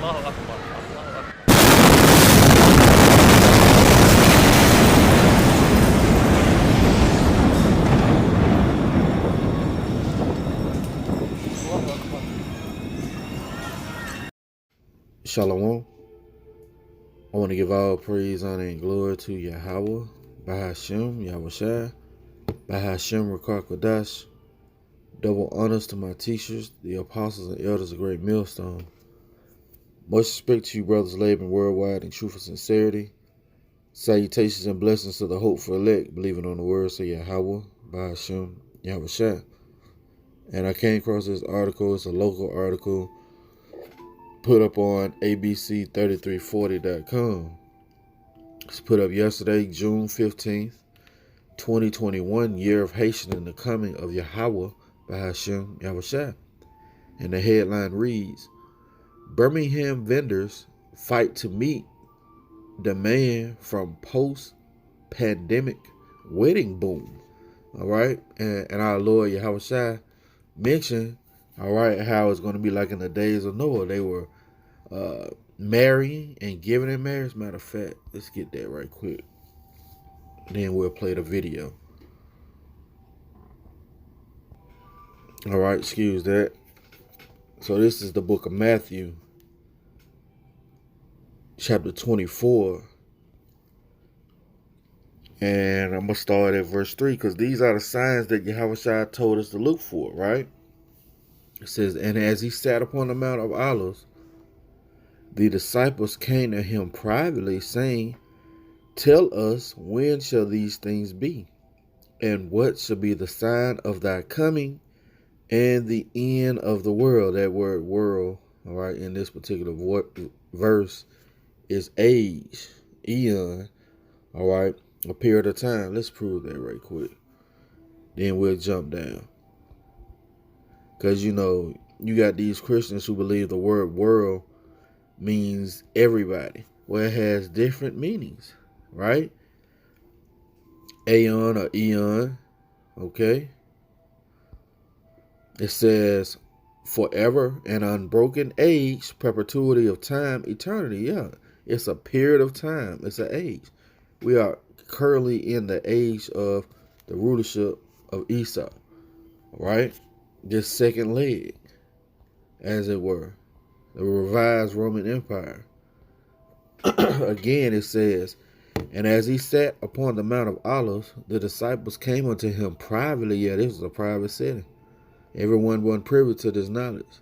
الله أكبر الله أكبر. Shalom. I want to give all praise, honor, and glory to Yahawah Bahasham Yahawashi Bahasham Qadash. Double honors to my teachers, the apostles and elders of Great Millstone. Much respect to you, brothers laboring worldwide in truth and sincerity. Salutations and blessings to the hopeful elect, believing on the words of Yahawah Bahasham Yahawashi. And I came across this article. It's a local article put up on abc3340.com. It's put up yesterday, June 15th, 2021, year of Haitian and the coming of Yahawah Bahasham Yahawashi. And the headline reads, Birmingham vendors fight to meet demand from post-pandemic wedding boom. All right. And our Lord Yahawashi mentioned, all right, how it's going to be like in the days of Noah. They were marrying and giving in marriage. Matter of fact, let's get that right quick. Then we'll play the video. All right, excuse that. So this is the book of Matthew, chapter 24. And I'm going to start at verse 3 because these are the signs that Yahawashi told us to look for, right? It says, and as he sat upon the Mount of Olives, the disciples came to him privately, saying, Tell us, when shall these things be? And what shall be the sign of thy coming and the end of the world? That word world, all right, in this particular verse is age, eon, all right, a period of time. Let's prove that right quick. Then we'll jump down. Because, you know, you got these Christians who believe the word world means everybody. Well, it has different meanings, right? Aeon or eon, okay? It says forever, an unbroken age, perpetuity of time, eternity. Yeah, it's a period of time. It's an age. We are currently in the age of the rulership of Esau, right? This second leg, as it were, the revised Roman Empire. Again, it says, and as he sat upon the Mount of Olives, the disciples came unto him privately. Yeah, this was a private setting. Everyone wasn't privy to this knowledge,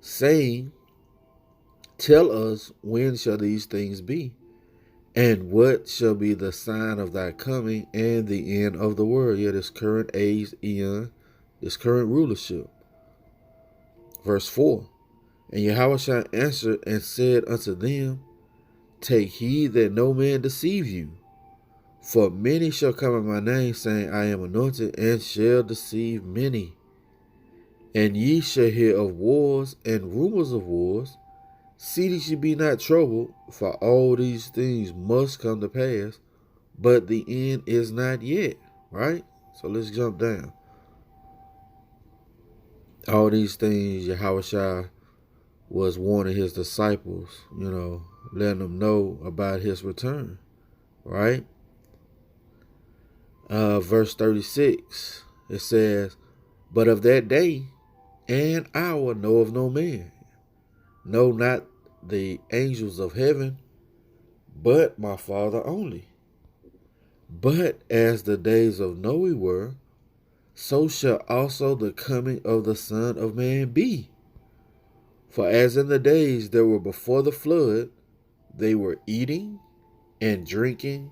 saying, Tell us, when shall these things be? And what shall be the sign of thy coming and the end of the world? Yeah, this current age, eon, this current rulership. Verse 4, and Yahawashi answered and said unto them, Take heed that no man deceive you. For many shall come in my name, saying, I am anointed, and shall deceive many. And ye shall hear of wars and rumors of wars. See that ye be not troubled, for all these things must come to pass, but the end is not yet. Right? So let's jump down. All these things Yahawashi was warning his disciples, you know, letting them know about his return. Right? Verse 36, it says, But of that day and hour know of no man, no, not the angels of heaven, but my Father only. But as the days of Noe were, so shall also the coming of the Son of Man be. For as in the days that were before the flood, they were eating and drinking,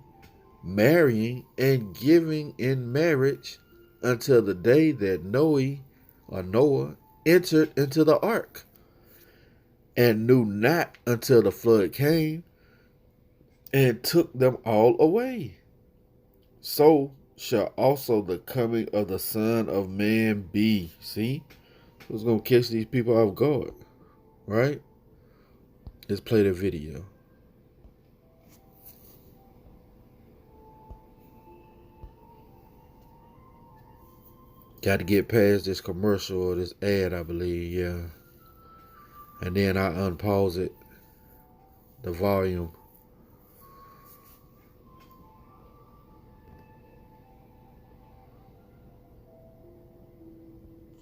marrying and giving in marriage until the day that Noah entered into the ark, and knew not until the flood came and took them all away. So shall also the coming of the Son of Man be. See? Who's going to catch these people off guard? Right? Let's play the video. Got to get past this commercial or this ad, I believe, yeah. And then I unpause it, the volume.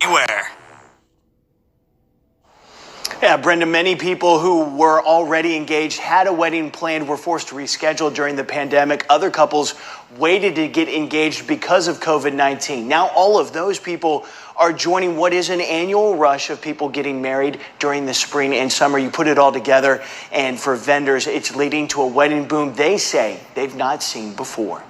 Anywhere. Yeah, Brenda, many people who were already engaged, had a wedding planned, were forced to reschedule during the pandemic. Other couples waited to get engaged because of COVID-19. Now all of those people are joining what is an annual rush of people getting married during the spring and summer. You put it all together, and for vendors, it's leading to a wedding boom they say they've not seen before.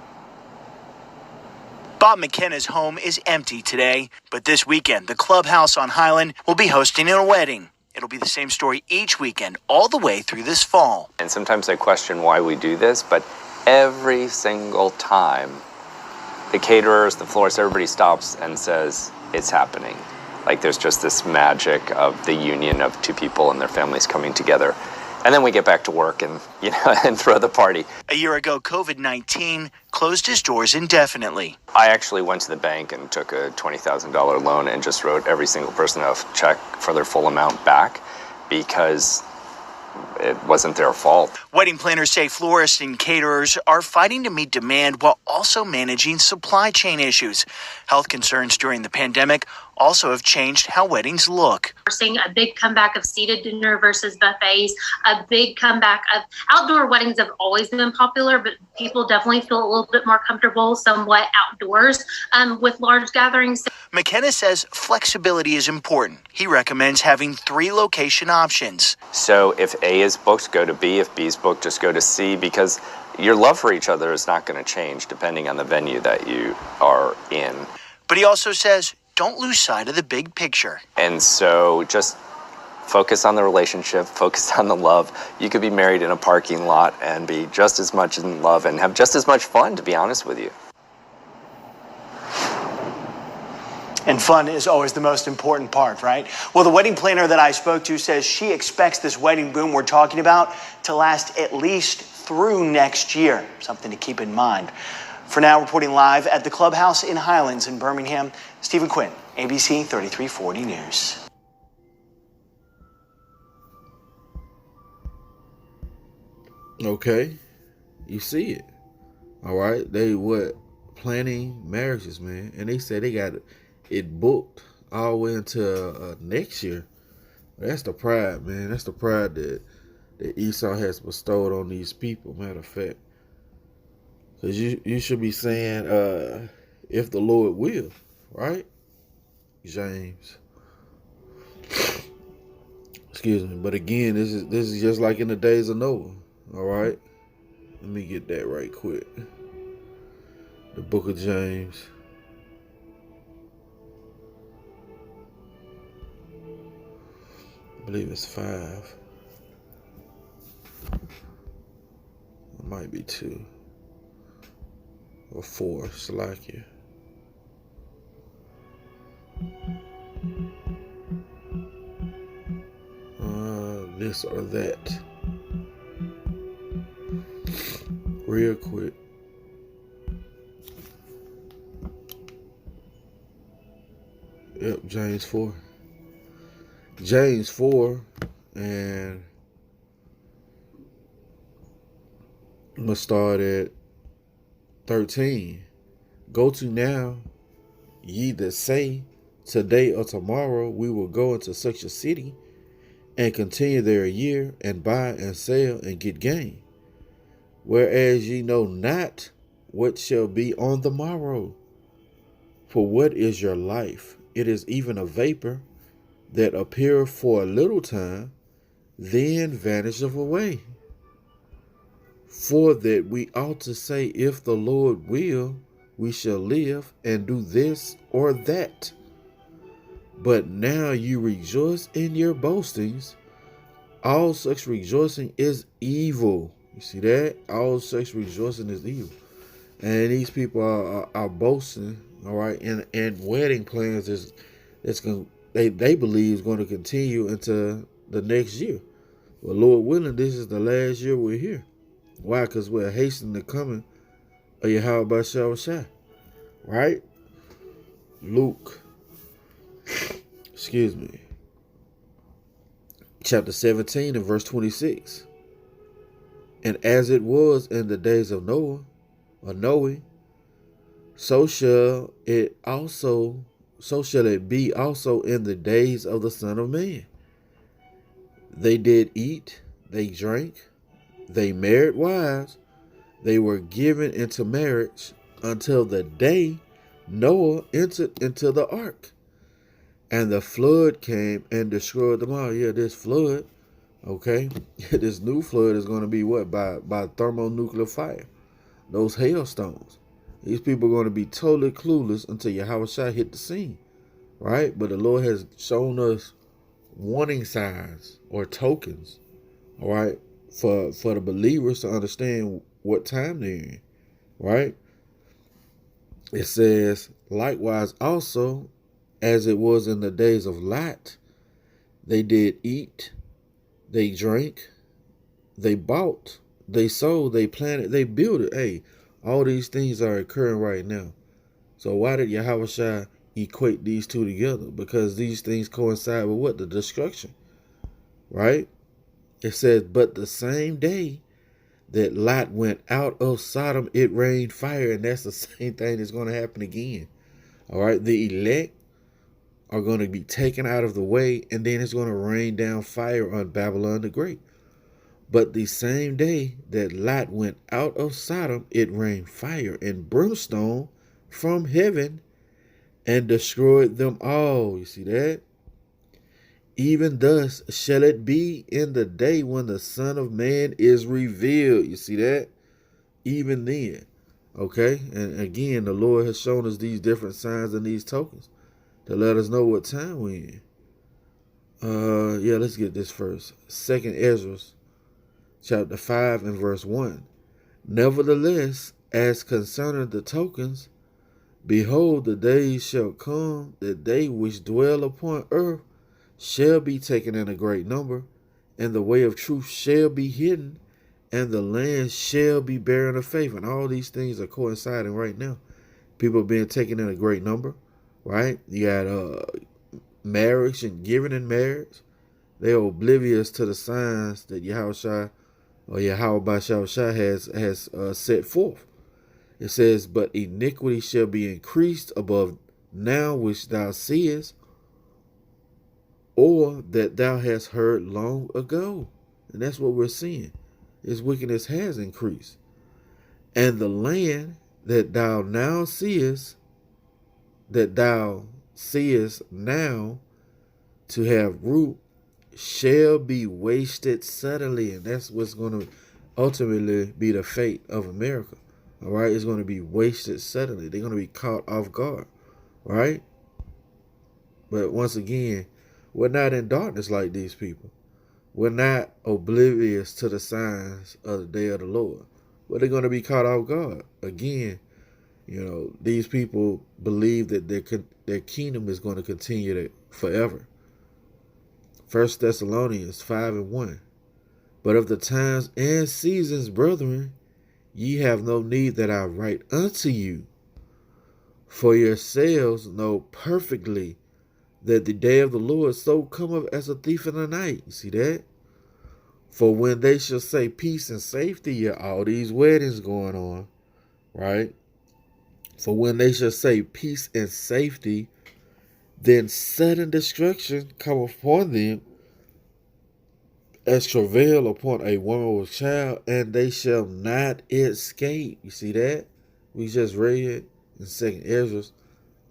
Bob McKenna's home is empty today, but this weekend, the clubhouse on Highland will be hosting a wedding. It'll be the same story each weekend, all the way through this fall. And sometimes I question why we do this, but every single time, the caterers, the florists, everybody stops and says, it's happening. Like there's just this magic of the union of two people and their families coming together. And then we get back to work and, and throw the party. A year ago, COVID-19 closed his doors indefinitely. I actually went to the bank and took a $20,000 loan and just wrote every single person a check for their full amount back because it wasn't their fault. Wedding planners say florists and caterers are fighting to meet demand while also managing supply chain issues. Health concerns during the pandemic also have changed how weddings look. We're seeing a big comeback of seated dinner versus buffets, a big comeback of outdoor weddings have always been popular, but people definitely feel a little bit more comfortable somewhat outdoors with large gatherings. McKenna says flexibility is important. He recommends having 3 location options. So if A is booked, go to B. If B is booked, just go to C, because your love for each other is not going to change depending on the venue that you are in. But he also says, don't lose sight of the big picture. And so just focus on the relationship, focus on the love. You could be married in a parking lot and be just as much in love and have just as much fun, to be honest with you. And fun is always the most important part, right? Well, the wedding planner that I spoke to says she expects this wedding boom we're talking about to last at least through next year. Something to keep in mind. For now, reporting live at the Clubhouse in Highlands in Birmingham, Stephen Quinn, ABC 3340 News. Okay, you see it. All right, they planning marriages, man, and they said they got it booked all the way until next year. That's the pride, man. That's the pride that Esau has bestowed on these people. Matter of fact. Because you should be saying, if the Lord will, right? James. Excuse me. But again, this is just like in the days of Noah. All right? Let me get that right quick. The book of James. I believe it's 5. It might be 2. Or 4, Salakia. This or that. Real quick. Yep, James 4. James 4, and I'm going to start at 13. Go to now, ye that say, today or tomorrow we will go into such a city, and continue there a year, and buy and sell, and get gain. Whereas ye know not what shall be on the morrow. For what is your life? It is even a vapor that appeareth for a little time, then vanisheth away. For that we ought to say, if the Lord will, we shall live and do this or that. But now you rejoice in your boastings. All such rejoicing is evil. You see that? All such rejoicing is evil. And these people are boasting, all right, and wedding plans they believe is going to continue into the next year. Well, Lord willing, this is the last year we're here. Why? Because we're hastening the coming of Yahawah Bahasham Yahawashi, right? Luke Excuse me. Chapter 17 and verse 26. And as it was in the days of Noah, so shall it be also in the days of the Son of Man. They did eat, they drank, they married wives, they were given into marriage until the day Noah entered into the ark. And the flood came and destroyed them all. Yeah, this flood, okay, this new flood is going to be what? By thermonuclear fire. Those hailstones. These people are going to be totally clueless until Yahawah hit the scene, right? But the Lord has shown us warning signs or tokens, all right, for the believers to understand what time they're in, right? It says, likewise also, as it was in the days of Lot, they did eat, they drank, they bought, they sold, they planted, they built it. Hey, all these things are occurring right now. So why did Yahawah equate these two together? Because these things coincide with what? The destruction, right? It says, but the same day that Lot went out of Sodom, it rained fire. And that's the same thing that's going to happen again. All right, the elect are going to be taken out of the way, and then it's going to rain down fire on Babylon the Great. But the same day that Lot went out of Sodom, it rained fire and brimstone from heaven and destroyed them all. You see that? Even thus shall it be in the day when the Son of Man is revealed. You see that? Even then. Okay? And again, the Lord has shown us these different signs and these tokens to let us know what time we're in. Yeah, let's get this first. 2 Ezra chapter 5 and verse 1. Nevertheless, as concerning the tokens, behold, the days shall come that they which dwell upon earth shall be taken in a great number, and the way of truth shall be hidden, and the land shall be barren of faith. And all these things are coinciding right now. People are being taken in a great number, right? You got marriage and giving in marriage. They're oblivious to the signs that Yahawah Bahasham has set forth. It says, but iniquity shall be increased above now which thou seest, or that thou hast heard long ago. And that's what we're seeing. His wickedness has increased. And the land that thou seest now to have root shall be wasted suddenly. And that's what's going to ultimately be the fate of America. All right, it's going to be wasted suddenly. They're going to be caught off guard, right? But once again, we're not in darkness like these people. We're not oblivious to the signs of the day of the Lord. But they're going to be caught off guard. Again, you know, these people believe that their kingdom is going to continue forever. 1 Thessalonians 5 and 1. But of the times and seasons, brethren, ye have no need that I write unto you. For yourselves know perfectly that the day of the Lord so cometh as a thief in the night. You see that? For when they shall say peace and safety, yeah, all these weddings going on, right? For when they shall say peace and safety, then sudden destruction come upon them as travail upon a woman with child, and they shall not escape. You see that? We just read in 2 Ezra,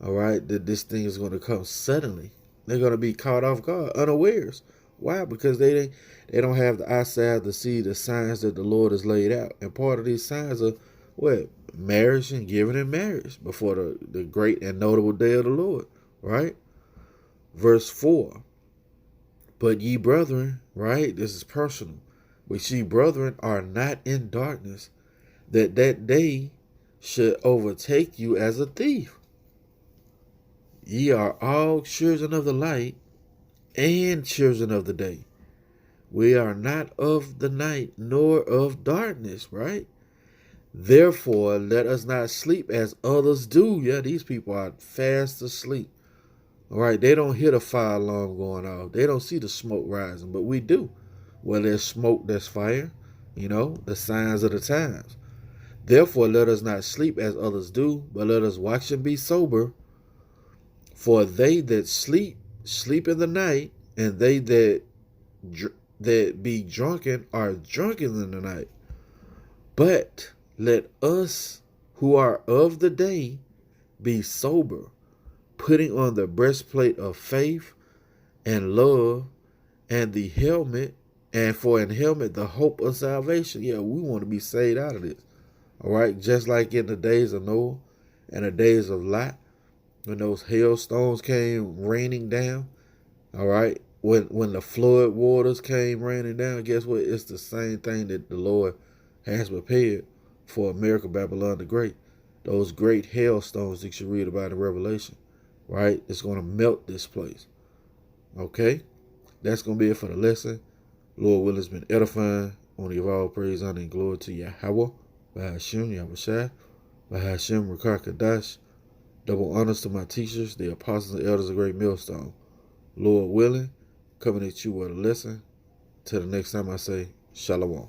all right, that this thing is going to come suddenly. They're going to be caught off guard, unawares. Why? Because they don't have the eyesight to see the signs that the Lord has laid out. And part of these signs are what? Marriage and giving in marriage before the great and notable day of the Lord, right? Verse 4. But ye brethren, right? This is personal. But ye brethren are not in darkness, that day should overtake you as a thief. Ye are all children of the light and children of the day. We are not of the night nor of darkness, right? Therefore, let us not sleep as others do. Yeah, these people are fast asleep. All right, they don't hear the fire alarm going off. They don't see the smoke rising, but we do. Where there's smoke, there's fire. The signs of the times. Therefore, let us not sleep as others do, but let us watch and be sober. For they that sleep, sleep in the night, and they that be drunken are drunken in the night. But let us who are of the day be sober, putting on the breastplate of faith and love, and the helmet, and for an helmet the hope of salvation. Yeah, we want to be saved out of this. All right, just like in the days of Noah and the days of Lot, when those hailstones came raining down. All right, when the flood waters came raining down, guess what? It's the same thing that the Lord has prepared for America, Babylon the Great. Those great hailstones that you read about in Revelation, right? It's going to melt this place. Okay? That's going to be it for the lesson. Lord willing, it's been edifying. Only of all praise, honor, and glory to Yahawah Bahasham Yahawashi Bahasham, Qadash. Double honors to my teachers, the apostles and elders of Great Millstone. Lord willing, coming at you with a lesson. Till the next time I say, Shalom.